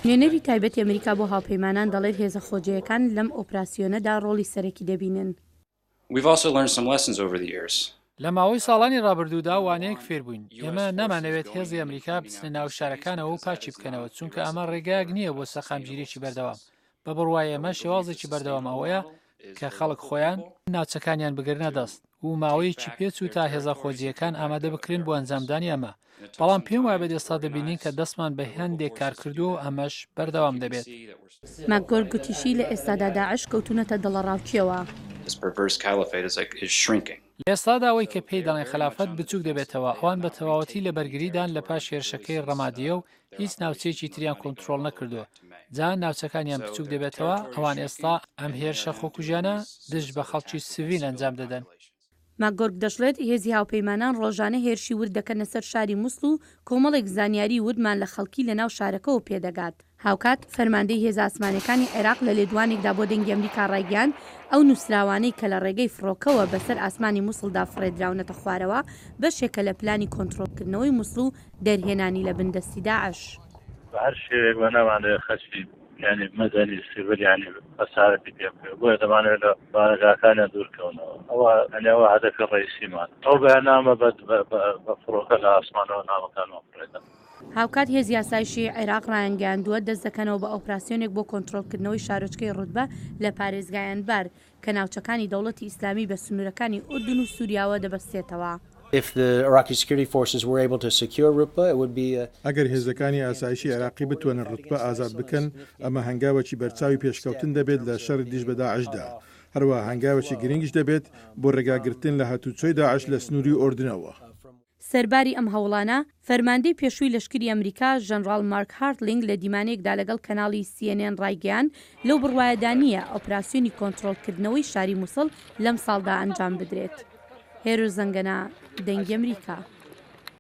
نوێنەری تایبەتی ئەمریکا بۆ هاوپەیمانان دەڵێت هێزە خۆجیەکان لەم ئۆپراسیۆنەدا ڕۆڵی سەرەکی دەبینن. لە ماوەی ساڵانی ڕابردوودا وانەیەک فێربووین. ئێمە نامانەوێت هێزی ئەمریکا بچنە ناو شارەکانەوە و پاچی بکەنەوە، چونکە ئەمە ڕێگایەک نییە بۆ سەرخامگیریی بەردەوام. بە بڕوای ئێمە شێوازێکی بەردەوام ئەوەیە کە خەڵک خۆیان ناوچەکانیان بگرنە دەست و ماوەیەکی پێچ و تا هێزە خۆجیەکان ئامادە بکرێن بۆ ئەنجامدانی ئەمە. بەڵام پێم وایە بە ئێستا دەبینین کە دەستمان بە هەندێک کار کردو و ئەمەش بەردەوام دەبێت. ماکگۆر گوتیشی لە ئێستادا داعش کەوتونەتە دڵەڕاوچیەوە. لە ئێستادا ئەوەی کە پێی دەڵێن خلافەت بچووک دەبێتەوە، ئەوان بە تەواوەتی لە بەرگریدان لە پاش هێرشەکەی ڕەمادیە و هیچ ناوچەیەکی تریان کۆنتترۆل نەکردووە. جا ناوچەکانیان بچووک دەبێتەوە، ئەوان ئێستا ئەم هێرشە خۆکوژانە دژ بە خەڵکی سڤیل ئەنجام دەدەن. ماگۆرگ دەشڵێت هێزی هاوپەیمانان ڕۆژانە هێرشی ورد دەکەنە سەر شاری مووسڵ و کۆمەڵێک زانیاری وردمان لە خەڵکی لە ناو شارەکەەوە پێدەگات. هاوکات فەرماندەی هێز ئاسمانەکانی عێراق لە لێدوانێکدا بۆ دەنگی ئەمریکا ڕایگەیاند ئەو نووسراوانەی کە لە ڕێگەی فڕۆکەوە بەسەر ئاسمانی مووسڵدا فڕێدراونەتە خوارەوە بەشێکە لە پلانی کۆنتترۆلکردنەوەی مووسڵ و دەرهێنانی لە بندەستی داعش. هەر شێوێک بە نەمانێت خەچی یعنی مەدەنی سیڤیل یعنی خەسارەتی پێ بکرێت، بۆیە دەمانێت لە بارەگاکانیان دوورکەونەوە. ئەوە هەدەفی ڕئیسیمان. ئەو بەیانامە بە فڕۆکە لە ئاسمانەوە ناوەکانەوە فڕێدەن. هاوکات هێزی یاسایشی عێراق ڕایانگەیاندووە دەست دەکەنەوە بە ئۆپراسیۆنێک بۆ کۆنتترۆلکردنەوەی شارۆچکەی ڕوتبە لە پارێزگایانبار کە ناوچەکانی دەوڵەتی ئیسلامی بە سنوورەکانی ئوردون و سووریاوە دەبەستێتەوە. ئەگەر هێزەکانی ئاسایشی عێراقی بتوانن ڕوتبە ئازاد بکەن، ئەمە هەنگاوێکی بەرچاوی پێشکەوتن دەبێت لە شەڕ دیژ بە داعشدا. هەروە هەنگاوێکی گرنگش دەبێت بۆ ڕێگاگرتن لە هاتوچۆی داعش لە سنووری ئوردنەوە. سەرباری ئەم هەوڵانە فەرماندەی پێشووی لەشکری ئەمریکا ژەنڕال مارک هارتلینگ لە دیمانەیەکدا لەگەڵ کەناڵی CNN ڕایگەیان لەو بڕوایەدانیە ئۆپراسیۆنی کۆنتترۆلکردنەوەی شاری مووسڵ لەم ساڵدا ئەنجام بدرێت. هێرو زەنگەنە دەنگی ئەمریکا.